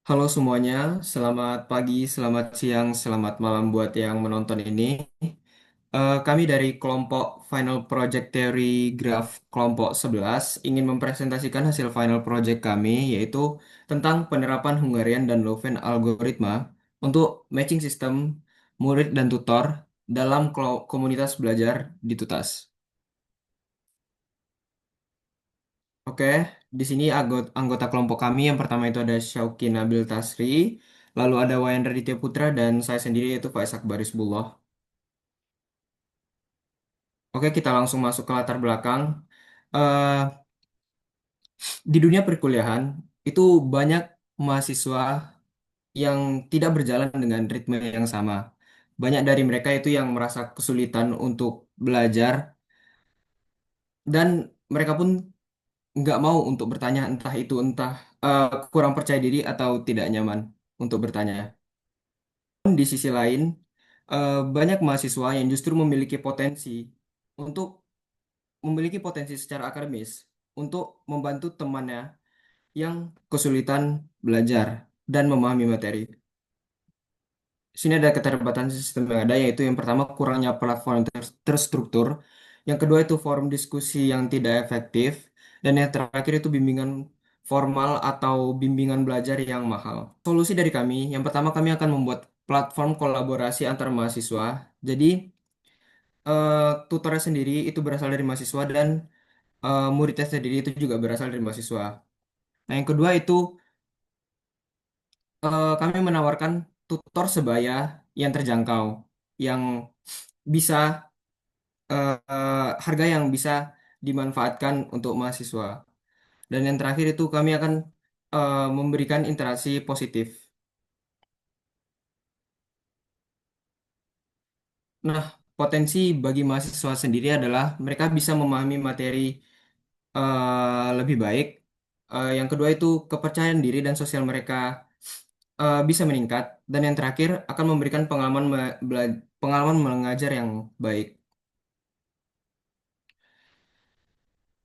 Halo semuanya, selamat pagi, selamat siang, selamat malam buat yang menonton ini. Kami dari kelompok Final Project Theory Graph kelompok 11 ingin mempresentasikan hasil final project kami, yaitu tentang penerapan Hungarian dan Loven algoritma untuk matching sistem murid dan tutor dalam komunitas belajar di Tutas. Oke, di sini anggota kelompok kami yang pertama itu ada Syauki Nabil Tasri, lalu ada Wayan Raditya Putra dan saya sendiri yaitu Faiz Akbar Hizbullah. Oke, kita langsung masuk ke latar belakang. Eh, di dunia perkuliahan itu banyak mahasiswa yang tidak berjalan dengan ritme yang sama. Banyak dari mereka itu yang merasa kesulitan untuk belajar dan mereka pun nggak mau untuk bertanya entah kurang percaya diri atau tidak nyaman untuk bertanya. Di sisi lain, banyak mahasiswa yang justru untuk memiliki potensi secara akademis untuk membantu temannya yang kesulitan belajar dan memahami materi. Sini ada keterbatasan sistem yang ada, yaitu yang pertama kurangnya platform yang terstruktur, yang kedua itu forum diskusi yang tidak efektif, dan yang terakhir itu bimbingan formal atau bimbingan belajar yang mahal. Solusi dari kami, yang pertama kami akan membuat platform kolaborasi antar mahasiswa. Jadi tutornya sendiri itu berasal dari mahasiswa dan muridnya sendiri itu juga berasal dari mahasiswa. Nah, yang kedua itu kami menawarkan tutor sebaya yang terjangkau, yang bisa harga yang bisa dimanfaatkan untuk mahasiswa. Dan yang terakhir itu kami akan memberikan interaksi positif. Nah, potensi bagi mahasiswa sendiri adalah mereka bisa memahami materi lebih baik. Yang kedua itu kepercayaan diri dan sosial mereka bisa meningkat. Dan yang terakhir akan memberikan pengalaman mengajar yang baik.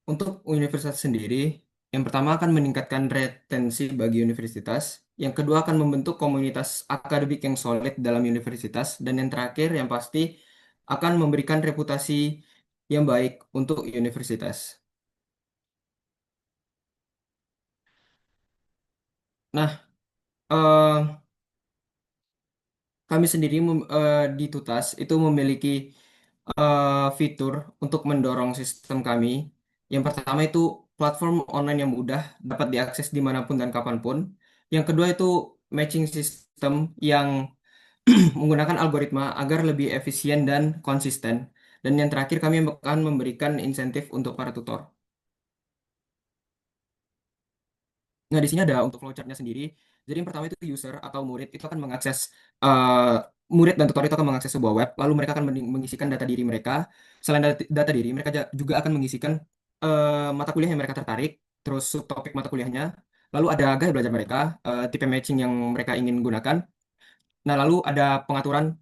Untuk universitas sendiri, yang pertama akan meningkatkan retensi bagi universitas. Yang kedua akan membentuk komunitas akademik yang solid dalam universitas. Dan yang terakhir yang pasti akan memberikan reputasi yang baik untuk universitas. Nah, eh, kami sendiri di Tutas itu memiliki fitur untuk mendorong sistem kami. Yang pertama itu platform online yang mudah dapat diakses dimanapun dan kapanpun. Yang kedua itu matching system yang menggunakan algoritma agar lebih efisien dan konsisten. Dan yang terakhir kami akan memberikan insentif untuk para tutor. Nah, di sini ada untuk flowchartnya sendiri. Jadi yang pertama itu user atau murid itu akan mengakses murid dan tutor itu akan mengakses sebuah web, lalu mereka akan mengisikan data diri mereka. Selain data diri, mereka juga akan mengisikan mata kuliah yang mereka tertarik, terus subtopik mata kuliahnya, lalu ada gaya belajar mereka, tipe matching yang mereka ingin gunakan. Nah, lalu ada pengaturan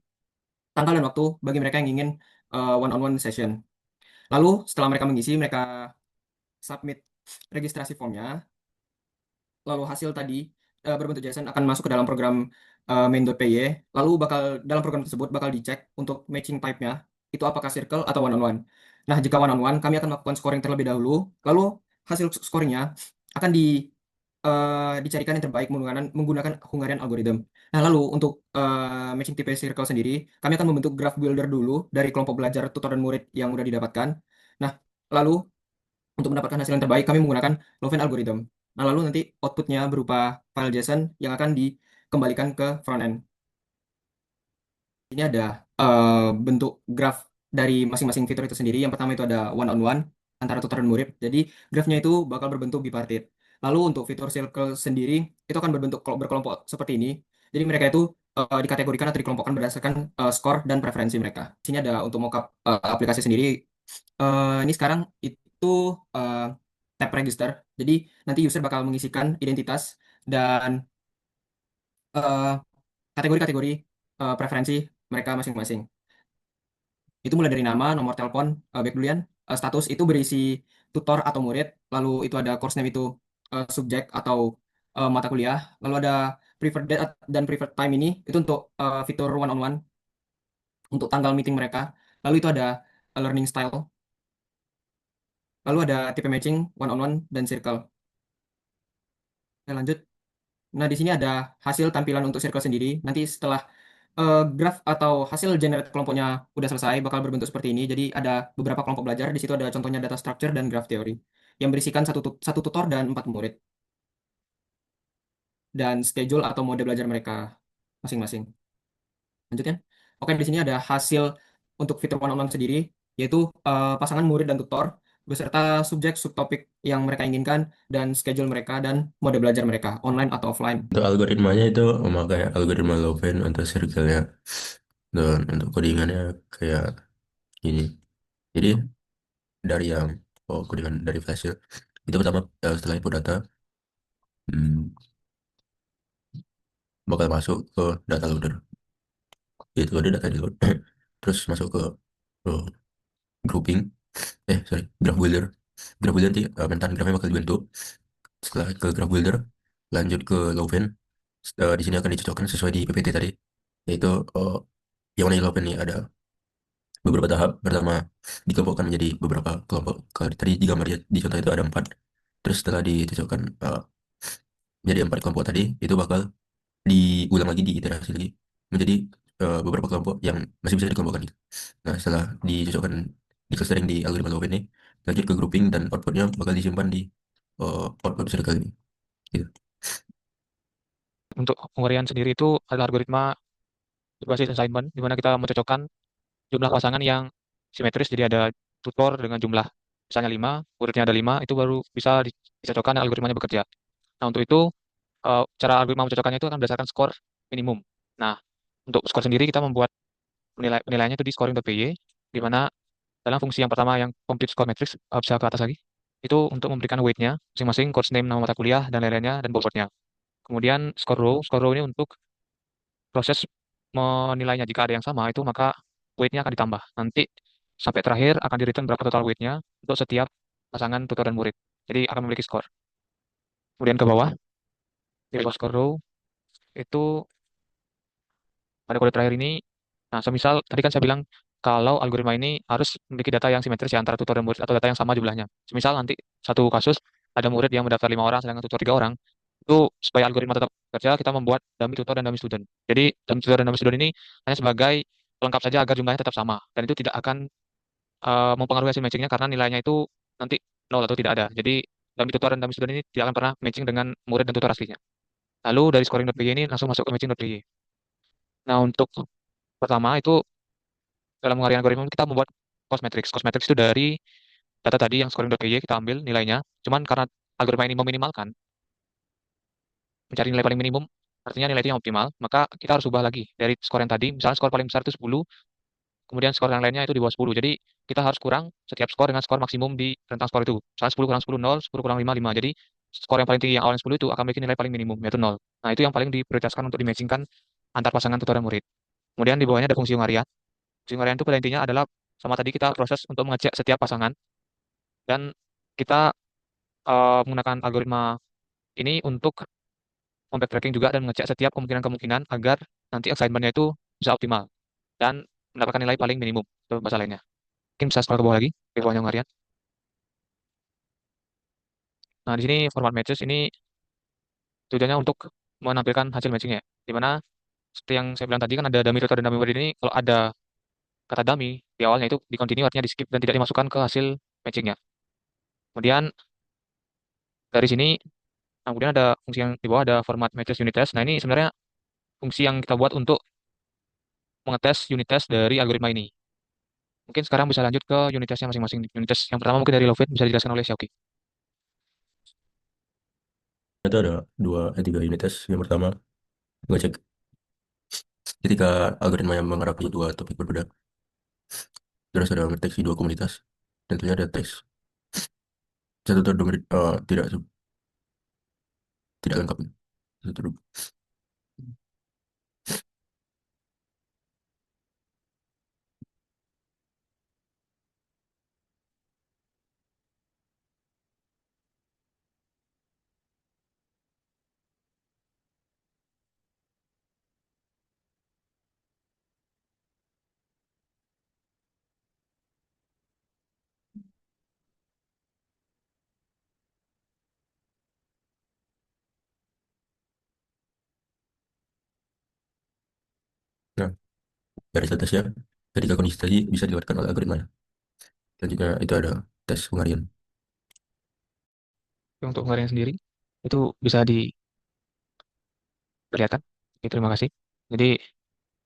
tanggal dan waktu bagi mereka yang ingin one-on-one session. Lalu setelah mereka mengisi, mereka submit registrasi formnya. Lalu hasil tadi berbentuk JSON akan masuk ke dalam program main.py. Lalu dalam program tersebut bakal dicek untuk matching type-nya itu apakah circle atau one on one. Nah, jika one on one, kami akan melakukan scoring terlebih dahulu. Lalu hasil scoringnya akan dicarikan yang terbaik menggunakan Hungarian algorithm. Nah, lalu untuk matching type circle sendiri, kami akan membentuk graph builder dulu dari kelompok belajar tutor dan murid yang sudah didapatkan. Nah, lalu untuk mendapatkan hasil yang terbaik, kami menggunakan Loven algorithm. Nah, lalu nanti outputnya berupa file JSON yang akan dikembalikan ke front end. Ini ada bentuk graph dari masing-masing fitur itu sendiri. Yang pertama itu ada one on one antara tutor dan murid. Jadi grafnya itu bakal berbentuk bipartit. Lalu untuk fitur circle sendiri itu akan berkelompok seperti ini. Jadi mereka itu dikategorikan atau dikelompokkan berdasarkan skor dan preferensi mereka. Di sini ada untuk mockup aplikasi sendiri. Ini sekarang itu eh, tab register. Jadi nanti user bakal mengisikan identitas dan eh, kategori-kategori preferensi mereka masing-masing. Itu mulai dari nama, nomor telepon, back duluan, status itu berisi tutor atau murid, lalu itu ada course name itu subjek atau mata kuliah, lalu ada preferred date dan preferred time ini itu untuk fitur one on one untuk tanggal meeting mereka. Lalu itu ada learning style, lalu ada tipe matching, one on one dan circle. Oke, lanjut. Nah, di sini ada hasil tampilan untuk circle sendiri. Nanti setelah graph atau hasil generate kelompoknya udah selesai, bakal berbentuk seperti ini. Jadi ada beberapa kelompok belajar. Di situ ada contohnya data structure dan graph theory yang berisikan satu tutor dan 4 murid dan schedule atau mode belajar mereka masing-masing. Lanjut ya. Oke, di sini ada hasil untuk fitur one on one sendiri, yaitu pasangan murid dan tutor beserta subjek subtopik yang mereka inginkan dan schedule mereka dan mode belajar mereka online atau offline. Untuk algoritmanya itu memakai algoritma Loven untuk circle-nya dan untuk codingannya kayak gini. Jadi dari yang codingan dari Flash itu pertama setelah input data hmm, bakal masuk ke data loader. Itu ada data di load. Terus masuk ke eh, grouping, sorry, graph builder. Graph builder nanti pemetaan grafnya bakal dibentuk. Setelah ke graph builder, lanjut ke Loven. Di sini akan dicocokkan sesuai di PPT tadi, yaitu yang mana di Loven ini ada beberapa tahap. Pertama, dikelompokkan menjadi beberapa kelompok. Kalau tadi di gambar di contoh itu ada 4. Terus setelah dicocokkan menjadi 4 kelompok tadi, itu bakal diulang lagi, diiterasi lagi menjadi beberapa kelompok yang masih bisa dikelompokkan gitu. Nah, setelah dicocokkan di clustering di algoritma Loven ini, lanjut ke grouping dan outputnya bakal disimpan di output circle ini. Gitu. Untuk pengurian sendiri itu adalah algoritma berbasis assignment, di mana kita mencocokkan jumlah pasangan yang simetris, jadi ada tutor dengan jumlah misalnya 5, muridnya ada 5, itu baru bisa dicocokkan dan algoritmanya bekerja. Nah, untuk itu, cara algoritma mencocokkannya itu akan berdasarkan skor minimum. Nah, untuk skor sendiri kita membuat penilaiannya itu di scoring.py, di mana dalam fungsi yang pertama yang complete score matrix, bisa ke atas lagi, itu untuk memberikan weight-nya, masing-masing course name, nama mata kuliah, dan lain-lainnya, dan bobotnya. Kemudian score row ini untuk proses menilainya. Jika ada yang sama, itu maka weight-nya akan ditambah. Nanti sampai terakhir akan di-return berapa total weight-nya untuk setiap pasangan tutor dan murid. Jadi akan memiliki skor. Kemudian ke bawah, di bawah score row, itu pada kode terakhir ini, nah semisal tadi kan saya bilang kalau algoritma ini harus memiliki data yang simetris ya antara tutor dan murid atau data yang sama jumlahnya. Semisal nanti satu kasus ada murid yang mendaftar 5 orang, sedangkan tutor 3 orang, itu supaya algoritma tetap kerja, kita membuat dummy tutor dan dummy student. Jadi dummy tutor dan dummy student ini hanya sebagai pelengkap saja agar jumlahnya tetap sama dan itu tidak akan mempengaruhi hasil matchingnya karena nilainya itu nanti nol atau tidak ada. Jadi dummy tutor dan dummy student ini tidak akan pernah matching dengan murid dan tutor aslinya. Lalu dari scoring.py ini langsung masuk ke matching.py. Nah, untuk pertama itu dalam pengarian algoritma kita membuat cost matrix. Cost matrix itu dari data tadi yang scoring.py kita ambil nilainya. Cuman karena algoritma ini meminimalkan, mencari nilai paling minimum, artinya nilai itu yang optimal, maka kita harus ubah lagi dari skor yang tadi. Misalnya skor paling besar itu 10, kemudian skor yang lainnya itu di bawah 10. Jadi kita harus kurang setiap skor dengan skor maksimum di rentang skor itu. Misalnya 10 kurang 10, 0, 10 kurang 5, 5. Jadi skor yang paling tinggi yang awalnya 10 itu akan memiliki nilai paling minimum, yaitu 0. Nah, itu yang paling diprioritaskan untuk dimatchingkan antar pasangan tutor dan murid. Kemudian di bawahnya ada fungsi ungarian. Fungsi ungarian itu pada intinya adalah sama tadi kita proses untuk mengecek setiap pasangan dan kita menggunakan algoritma ini untuk backtracking juga dan mengecek setiap kemungkinan-kemungkinan agar nanti assignment-nya itu bisa optimal dan mendapatkan nilai paling minimum itu bahasa lainnya. Mungkin bisa scroll ke bawah lagi, ke bawahnya ungarian. Nah, di sini format matches ini tujuannya untuk menampilkan hasil matchingnya. Di mana seperti yang saya bilang tadi kan ada dummy tutor dan dummy murid ini, kalau ada kata dummy di awalnya itu di continue artinya di skip dan tidak dimasukkan ke hasil matchingnya. Kemudian dari sini, nah, kemudian ada fungsi yang di bawah ada format matches unit test. Nah, ini sebenarnya fungsi yang kita buat untuk mengetes unit test dari algoritma ini. Mungkin sekarang bisa lanjut ke unit testnya masing-masing. Unit test yang pertama mungkin dari Lovin bisa dijelaskan oleh Xiaoqi. Itu ada 3 unit test. Yang pertama, ngecek ketika algoritma yang mengarah ke 2 topik berbeda. Terus ada ngetes di 2 komunitas. Dan tentunya ada tes. Satu terdengar tidak lengkap. Satu, Garis atasnya ketika kondisi tadi bisa dilewatkan oleh algoritma. Selanjutnya itu ada tes pengarian. Untuk pengarian sendiri itu bisa diperlihatkan. Oke, terima kasih. Jadi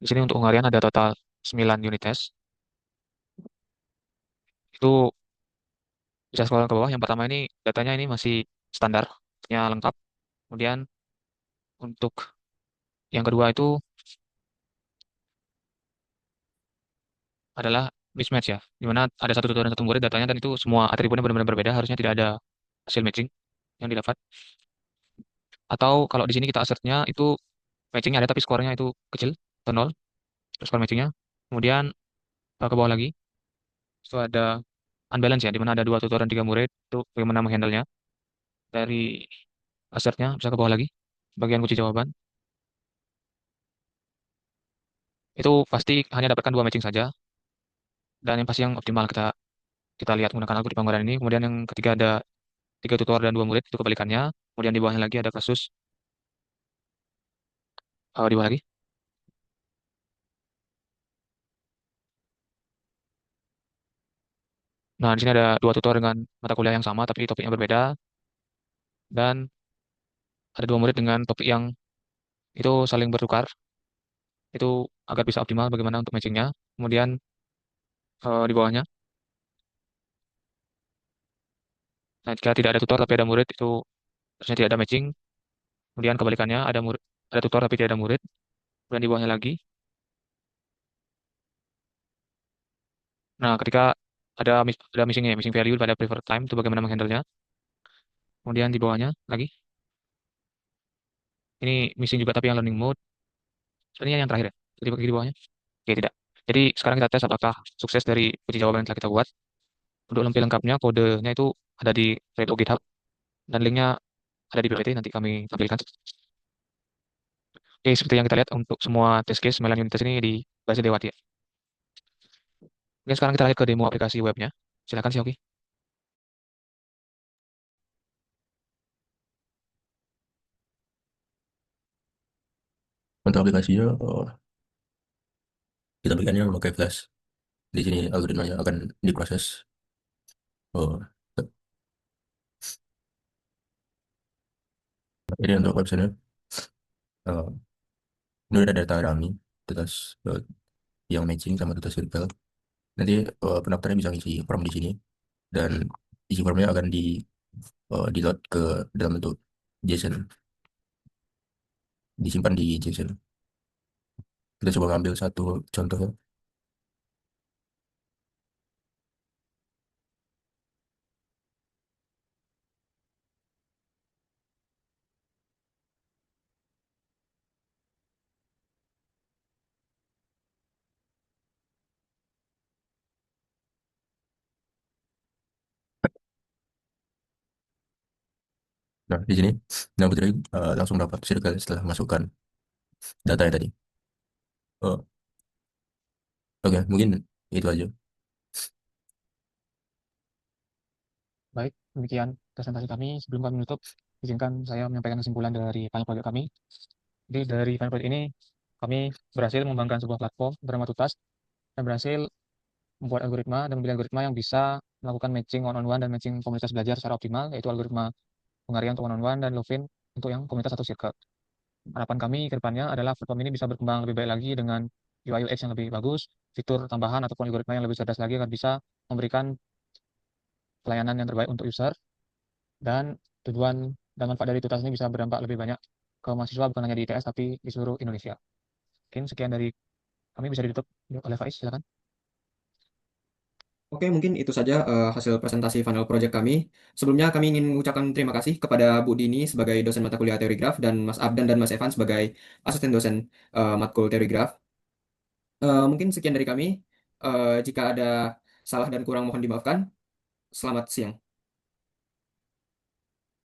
di sini untuk pengarian ada total 9 unit tes. Itu bisa scroll ke bawah. Yang pertama ini datanya ini masih standar, nya lengkap. Kemudian untuk yang kedua itu adalah mismatch ya, di mana ada satu tutor dan satu murid datanya dan itu semua atributnya benar-benar berbeda, harusnya tidak ada hasil matching yang didapat. Atau kalau di sini kita assertnya itu matchingnya ada tapi skornya itu kecil atau nol, terus skor matchingnya. Kemudian ke bawah lagi, itu ada unbalance ya, di mana ada dua tutor dan tiga murid, itu bagaimana menghandle-nya. Dari assertnya bisa ke bawah lagi, bagian kunci jawaban, itu pasti hanya dapatkan dua matching saja, dan yang pasti yang optimal kita kita lihat menggunakan algoritma penggambaran ini. Kemudian yang ketiga ada tiga tutor dan dua murid, itu kebalikannya. Kemudian di bawahnya lagi ada kasus di bawah lagi. Nah, di sini ada dua tutor dengan mata kuliah yang sama tapi topiknya berbeda, dan ada dua murid dengan topik yang itu saling bertukar. Itu agar bisa optimal bagaimana untuk matchingnya. Kemudian di bawahnya, nah, jika tidak ada tutor tapi ada murid itu harusnya tidak ada matching. Kemudian kebalikannya ada murid, ada tutor tapi tidak ada murid. Kemudian di bawahnya lagi. Nah, ketika ada missingnya, missing value pada preferred time itu bagaimana menghandle-nya. Kemudian di bawahnya lagi, ini missing juga tapi yang learning mode. Sebenarnya yang terakhir ya, di bawahnya. Oke, tidak. Jadi sekarang kita tes apakah sukses dari kunci jawaban yang telah kita buat. Untuk lebih lengkapnya, kodenya itu ada di repo GitHub dan linknya ada di PPT, nanti kami tampilkan. Oke, seperti yang kita lihat untuk semua test case 9 unit test ini di bahasa Dewati ya. Oke, sekarang kita lihat ke demo aplikasi webnya. Silakan sih, Oki. Untuk aplikasinya, kita berikannya memakai Flash. Di sini algoritmanya akan diproses. Oh, ini untuk website-nya. Ini ada data Rami, tutas yang matching sama tutas circle. Nanti pendaftarnya bisa ngisi form di sini dan isi formnya akan di load ke dalam bentuk JSON, disimpan di JSON. Kita coba ngambil satu contoh. Nah, di sini Nah Putri langsung dapat circle setelah masukkan datanya tadi. Oh, oke, mungkin itu aja. Baik, demikian presentasi kami. Sebelum kami menutup, izinkan saya menyampaikan kesimpulan dari panel project kami. Jadi dari panel project ini, kami berhasil mengembangkan sebuah platform bernama Tutas dan berhasil membuat algoritma dan memilih algoritma yang bisa melakukan matching one-on-one dan matching komunitas belajar secara optimal, yaitu algoritma pengarian untuk one-on-one dan Lovin untuk yang komunitas atau circle. Harapan kami ke depannya adalah platform ini bisa berkembang lebih baik lagi dengan UI UX yang lebih bagus, fitur tambahan ataupun algoritma yang lebih cerdas lagi agar bisa memberikan pelayanan yang terbaik untuk user, dan tujuan dan manfaat dari tutas ini bisa berdampak lebih banyak ke mahasiswa bukan hanya di ITS tapi di seluruh Indonesia. Mungkin sekian dari kami, bisa ditutup oleh Faiz, silakan. Oke, mungkin itu saja hasil presentasi final project kami. Sebelumnya kami ingin mengucapkan terima kasih kepada Bu Dini sebagai dosen mata kuliah teori graf dan Mas Abdan dan Mas Evan sebagai asisten dosen matkul teori graf. Mungkin sekian dari kami. Jika ada salah dan kurang mohon dimaafkan. Selamat siang.